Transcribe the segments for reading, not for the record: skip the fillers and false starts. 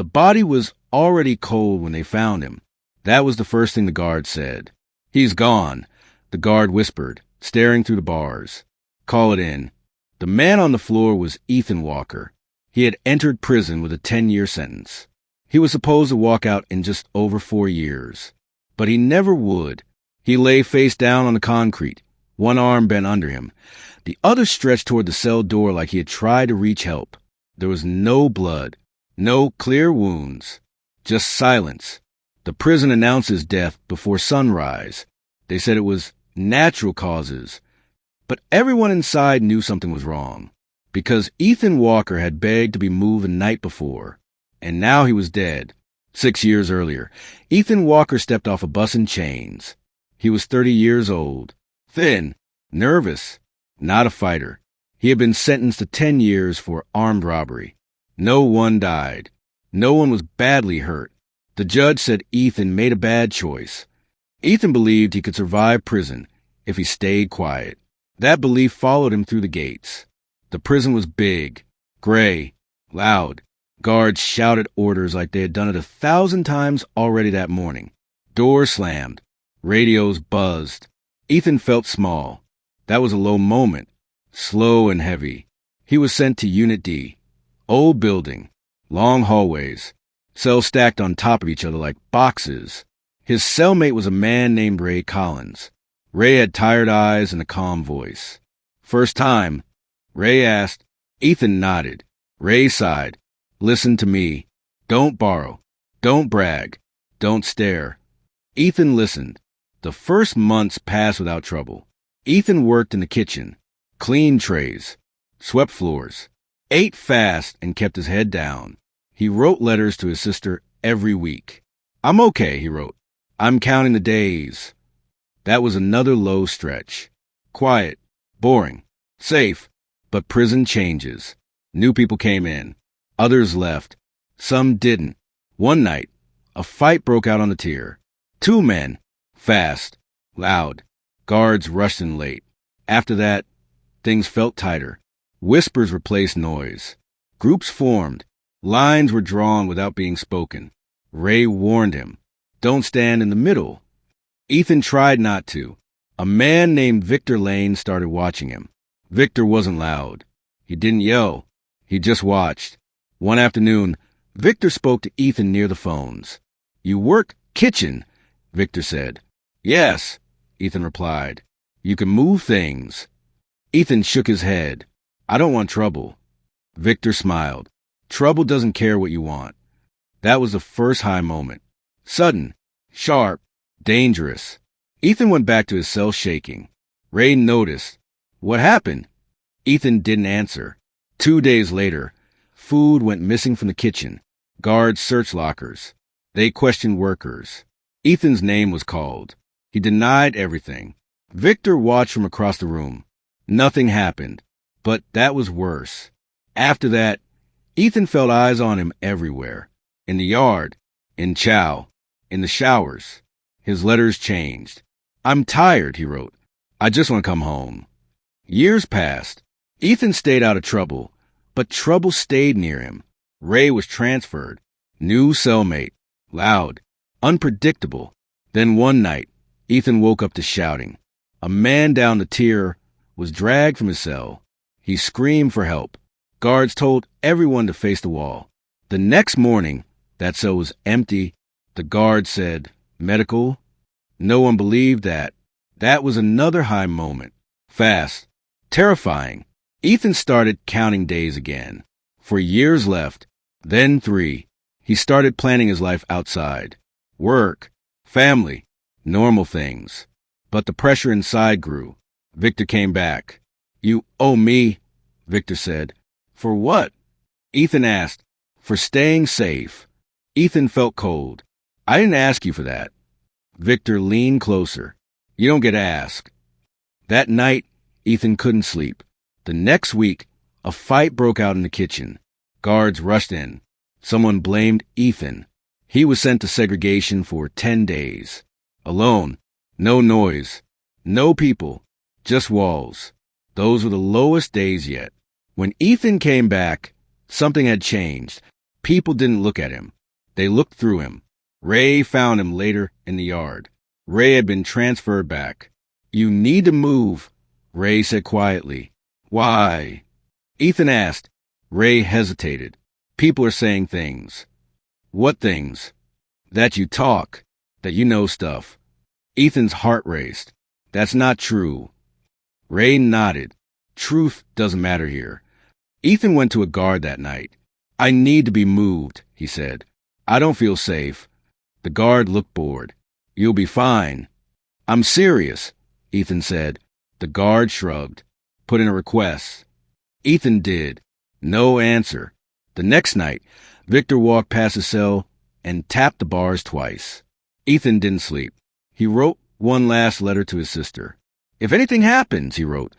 The body was already cold when they found him. That was the first thing the guard said. "He's gone," the guard whispered, staring through the bars. "Call it in." The man on the floor was Ethan Walker. He had entered prison with a 10-year sentence. He was supposed to walk out in just over 4 years. But he never would. He lay face down on the concrete, one arm bent under him. The other stretched toward the cell door like he had tried to reach help. There was no blood, no clear wounds, just silence. The prison announced his death before sunrise. They said it was natural causes. But everyone inside knew something was wrong, because Ethan Walker had begged to be moved the night before, and now he was dead. 6 years earlier, Ethan Walker stepped off a bus in chains. He was 30 years old, thin, nervous, not a fighter. He had been sentenced to 10 years for armed robbery. No one died. No one was badly hurt. The judge said Ethan made a bad choice. Ethan believed he could survive prison if he stayed quiet. That belief followed him through the gates. The prison was big, gray, loud. Guards shouted orders like they had done it 1,000 times already that morning. Doors slammed. Radios buzzed. Ethan felt small. That was a low moment. Slow and heavy. He was sent to Unit D. Old building. Long hallways. Cells stacked on top of each other like boxes. His cellmate was a man named Ray Collins. Ray had tired eyes and a calm voice. "First time?" Ray asked. Ethan nodded. Ray sighed. "Listen to me. Don't borrow. Don't brag. Don't stare." Ethan listened. The first months passed without trouble. Ethan worked in the kitchen, cleaned trays, swept floors, ate fast, and kept his head down. He wrote letters to his sister every week. "I'm okay," he wrote. "I'm counting the days." That was another low stretch. Quiet, boring, safe, but prison changes. New people came in. Others left. Some didn't. One night, a fight broke out on the tier. 2 men. Fast. Loud. Guards rushed in late. After that, things felt tighter. Whispers replaced noise. Groups formed. Lines were drawn without being spoken. Ray warned him, "Don't stand in the middle." Ethan tried not to. A man named Victor Lane started watching him. Victor wasn't loud. He didn't yell. He just watched. One afternoon, Victor spoke to Ethan near the phones. "You work kitchen," Victor said. "Yes," Ethan replied. "You can move things." Ethan shook his head. "I don't want trouble." Victor smiled. "Trouble doesn't care what you want." That was the first high moment. Sudden, sharp, dangerous. Ethan went back to his cell shaking. Ray noticed. "What happened?" Ethan didn't answer. 2 days later, food went missing from the kitchen. Guards searched lockers. They questioned workers. Ethan's name was called. He denied everything. Victor watched from across the room. Nothing happened. But that was worse. After that, Ethan felt eyes on him everywhere. In the yard, in chow, in the showers. His letters changed. "I'm tired," he wrote. "I just want to come home." Years passed. Ethan stayed out of trouble, but trouble stayed near him. Ray was transferred. New cellmate. Loud. Unpredictable. Then one night, Ethan woke up to shouting. A man down the tier was dragged from his cell. He screamed for help. Guards told everyone to face the wall. The next morning, that cell was empty. The guard said, "Medical?" No one believed that. That was another high moment. Fast. Terrifying. Ethan started counting days again. 4 years left. Then 3. He started planning his life outside. Work. Family. Normal things. But the pressure inside grew. Victor came back. "You owe me," Victor said. "For what?" Ethan asked. "For staying safe." Ethan felt cold. "I didn't ask you for that." Victor leaned closer. "You don't get asked." That night, Ethan couldn't sleep. The next week, a fight broke out in the kitchen. Guards rushed in. Someone blamed Ethan. He was sent to segregation for 10 days. Alone. No noise. No people. Just walls. Those were the lowest days yet. When Ethan came back, something had changed. People didn't look at him. They looked through him. Ray found him later in the yard. Ray had been transferred back. "You need to move," Ray said quietly. "Why?" Ethan asked. Ray hesitated. "People are saying things." "What things?" "That you talk. That you know stuff." Ethan's heart raced. "That's not true." Ray nodded. "Truth doesn't matter here." Ethan went to a guard that night. "I need to be moved," he said. "I don't feel safe." The guard looked bored. "You'll be fine." "I'm serious," Ethan said. The guard shrugged. "Put in a request." Ethan did. No answer. The next night, Victor walked past his cell and tapped the bars twice. Ethan didn't sleep. He wrote one last letter to his sister. "If anything happens," he wrote,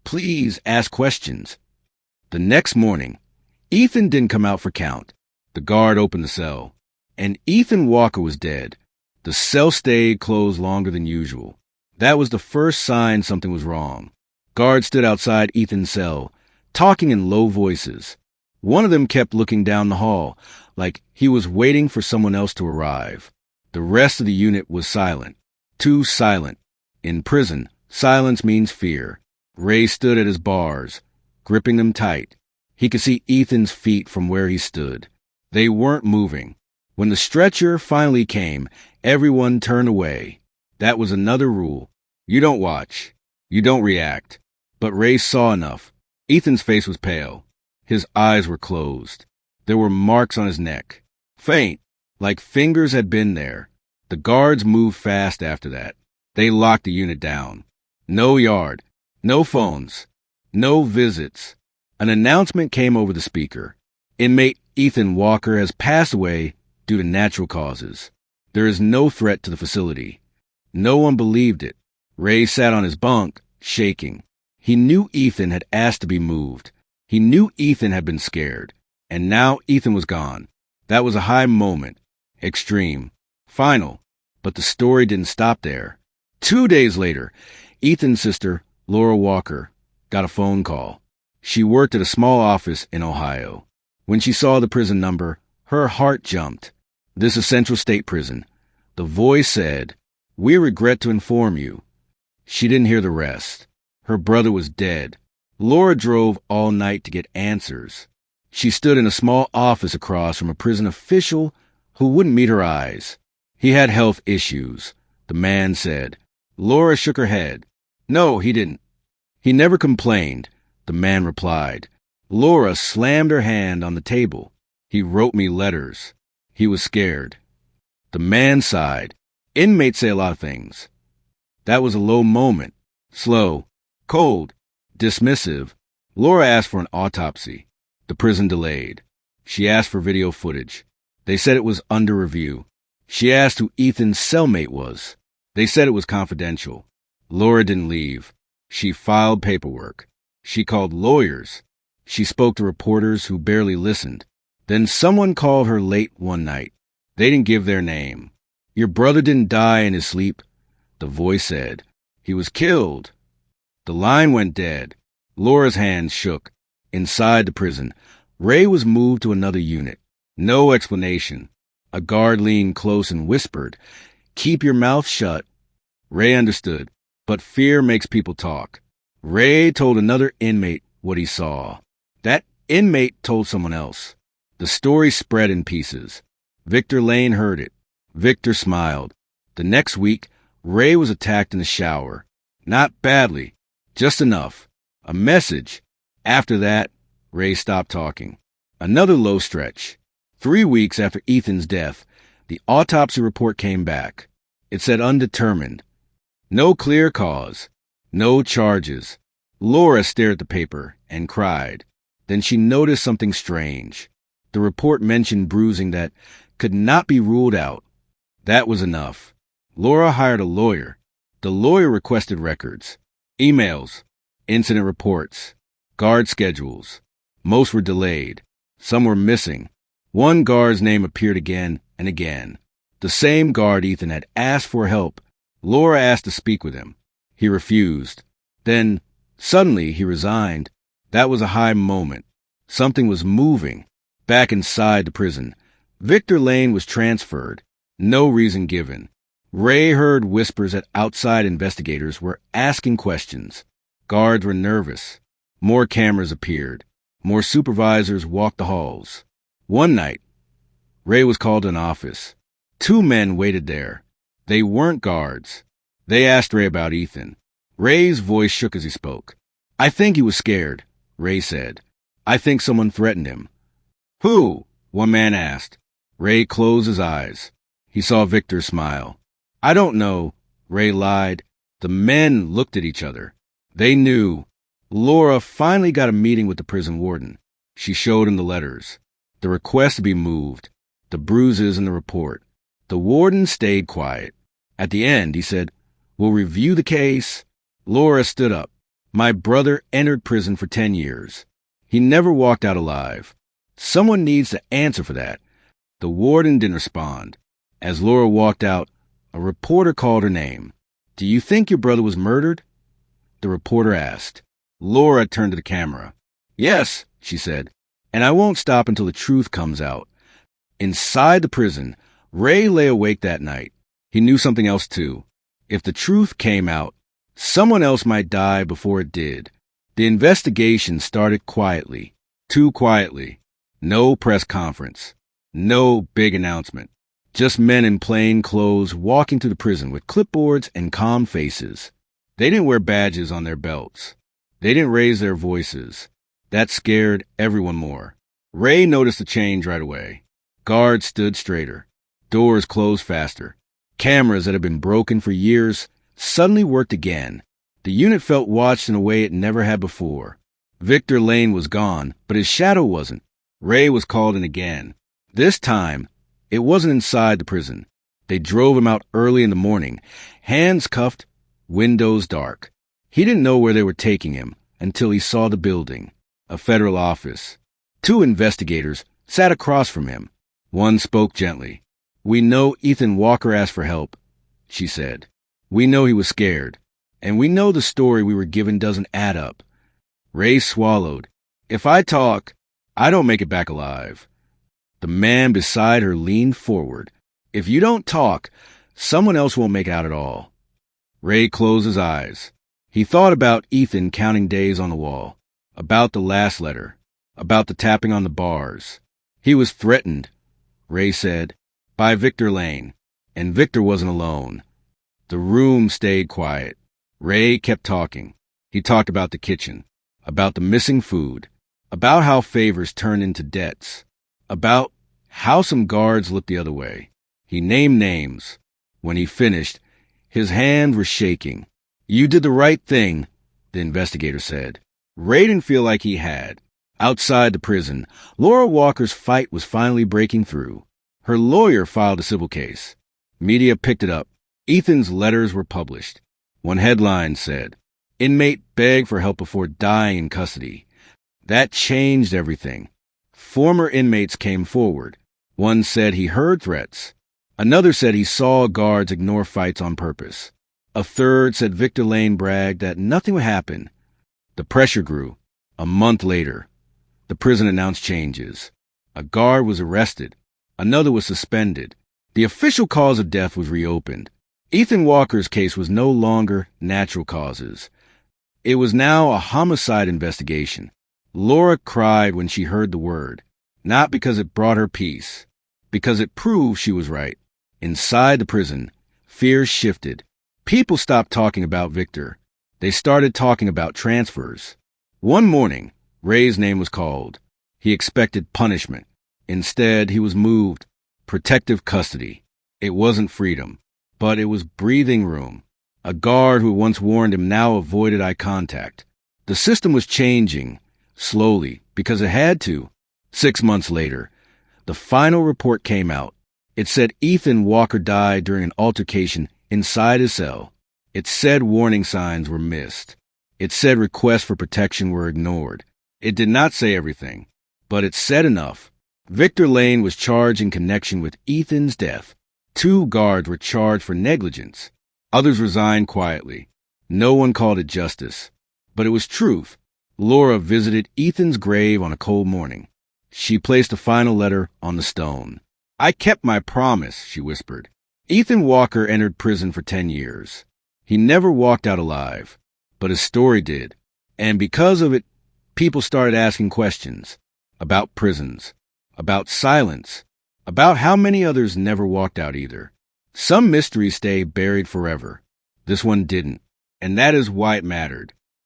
"please ask questions." The next morning, Ethan didn't come out for count. The guard opened the cell, and Ethan Walker was dead. The cell stayed closed longer than usual. That was the first sign something was wrong. Guards stood outside Ethan's cell, talking in low voices. One of them kept looking down the hall, like he was waiting for someone else to arrive. The rest of the unit was silent. Too silent. In prison, silence means fear. Ray stood at his bars, gripping them tight. He could see Ethan's feet from where he stood. They weren't moving. When the stretcher finally came, everyone turned away. That was another rule. You don't watch. You don't react. But Ray saw enough. Ethan's face was pale. His eyes were closed. There were marks on his neck. Faint, like fingers had been there. The guards moved fast after that. They locked the unit down. No yard. No phones. No visits. An announcement came over the speaker. Inmate Ethan Walker has passed away due to natural causes. There is no threat to the facility. No one believed it. Ray sat on his bunk, shaking. He knew Ethan had asked to be moved. He knew Ethan had been scared. And now Ethan was gone. That was a high moment. Extreme. Final. But the story didn't stop there. 2 days later, Ethan's sister, Laura Walker, got a phone call. She worked at a small office in Ohio. When she saw the prison number, her heart jumped. "This is Central State Prison." The voice said, "We regret to inform you." She didn't hear the rest. Her brother was dead. Laura drove all night to get answers. She stood in a small office across from a prison official who wouldn't meet her eyes. He had health issues, the man said. Laura shook her head. "No, he didn't." "He never complained," the man replied. Laura slammed her hand on the table. "He wrote me letters." He was scared. The man sighed. "Inmates say a lot of things." That was a low moment. Slow, cold, dismissive. Laura asked for an autopsy. The prison delayed. She asked for video footage. They said it was under review. She asked who Ethan's cellmate was. They said it was confidential. Laura didn't leave. She filed paperwork. She called lawyers. She spoke to reporters who barely listened. Then someone called her late one night. They didn't give their name. "Your brother didn't die in his sleep," the voice said. "He was killed." The line went dead. Laura's hands shook. Inside the prison, Ray was moved to another unit. No explanation. A guard leaned close and whispered, "Keep your mouth shut." Ray understood, but fear makes people talk. Ray told another inmate what he saw. That inmate told someone else. The story spread in pieces. Victor Lane heard it. Victor smiled. The next week, Ray was attacked in the shower. Not badly, just enough. A message. After that, Ray stopped talking. Another low stretch. 3 weeks after Ethan's death, the autopsy report came back. It said undetermined. No clear cause. No charges. Laura stared at the paper and cried. Then she noticed something strange. The report mentioned bruising that could not be ruled out. That was enough. Laura hired a lawyer. The lawyer requested records. Emails. Incident reports. Guard schedules. Most were delayed. Some were missing. One guard's name appeared again and again. The same guard Ethan had asked for help. Laura asked to speak with him. He refused. Then, suddenly, he resigned. That was a high moment. Something was moving. Back inside the prison, Victor Lane was transferred. No reason given. Ray heard whispers that outside investigators were asking questions. Guards were nervous. More cameras appeared. More supervisors walked the halls. One night, Ray was called to an office. Two men waited there. They weren't guards. They asked Ray about Ethan. Ray's voice shook as he spoke. "I think he was scared," Ray said. "I think someone threatened him." "Who?" one man asked. Ray closed his eyes. He saw Victor smile. "I don't know," Ray lied. The men looked at each other. They knew. Laura finally got a meeting with the prison warden. She showed him the letters, the request to be moved, the bruises in the report. The warden stayed quiet. At the end, he said, "We'll review the case." Laura stood up. "My brother entered prison for 10 years. He never walked out alive. Someone needs to answer for that." The warden didn't respond. As Laura walked out, a reporter called her name. "Do you think your brother was murdered?" The reporter asked. Laura turned to the camera. "Yes," she said, "and I won't stop until the truth comes out." Inside the prison, Ray lay awake that night. He knew something else too. If the truth came out, someone else might die before it did. The investigation started quietly, too quietly. No press conference. No big announcement. Just men in plain clothes walking through the prison with clipboards and calm faces. They didn't wear badges on their belts. They didn't raise their voices. That scared everyone more. Ray noticed the change right away. Guards stood straighter. Doors closed faster. Cameras that had been broken for years suddenly worked again. The unit felt watched in a way it never had before. Victor Lane was gone, but his shadow wasn't. Ray was called in again. This time, it wasn't inside the prison. They drove him out early in the morning, hands cuffed, windows dark. He didn't know where they were taking him until he saw the building, a federal office. Two investigators sat across from him. One spoke gently. "We know Ethan Walker asked for help," she said. "We know he was scared, and we know the story we were given doesn't add up." Ray swallowed. "If I talk, I don't make it back alive." The man beside her leaned forward. "If you don't talk, someone else won't make out at all." Ray closed his eyes. He thought about Ethan counting days on the wall, about the last letter, about the tapping on the bars. He was threatened, Ray said, by Victor Lane, and Victor wasn't alone. The room stayed quiet. Ray kept talking. He talked about the kitchen, about the missing food, about how favors turned into debts, about how some guards looked the other way. He named names. When he finished, his hands were shaking. "You did the right thing," the investigator said. Ray didn't feel like he had. Outside the prison, Laura Walker's fight was finally breaking through. Her lawyer filed a civil case. Media picked it up. Ethan's letters were published. One headline said, "Inmate begged for help before dying in custody." That changed everything. Former inmates came forward. One said he heard threats. Another said he saw guards ignore fights on purpose. A third said Victor Lane bragged that nothing would happen. The pressure grew. A month later, the prison announced changes. A guard was arrested. Another was suspended. The official cause of death was reopened. Ethan Walker's case was no longer natural causes. It was now a homicide investigation. Laura cried when she heard the word, not because it brought her peace, because it proved she was right. Inside the prison, fears shifted. People stopped talking about Victor. They started talking about transfers. One morning, Ray's name was called. He expected punishment. Instead, he was moved. Protective custody. It wasn't freedom, but it was breathing room. A guard who once warned him now avoided eye contact. The system was changing, slowly, because it had to. 6 months later, the final report came out. It said Ethan Walker died during an altercation inside his cell. It said warning signs were missed. It said requests for protection were ignored. It did not say everything, but it said enough. Victor Lane was charged in connection with Ethan's death. 2 guards were charged for negligence. Others resigned quietly. No one called it justice, but it was truth. Laura visited Ethan's grave on a cold morning. She placed a final letter on the stone. I kept my promise, she whispered. Ethan Walker entered prison for 10 years. He never walked out alive, but his story did. And because of it, people started asking questions about prisons, about silence, about how many others never walked out either. Some mysteries stay buried forever. This one didn't, and that is why it mattered.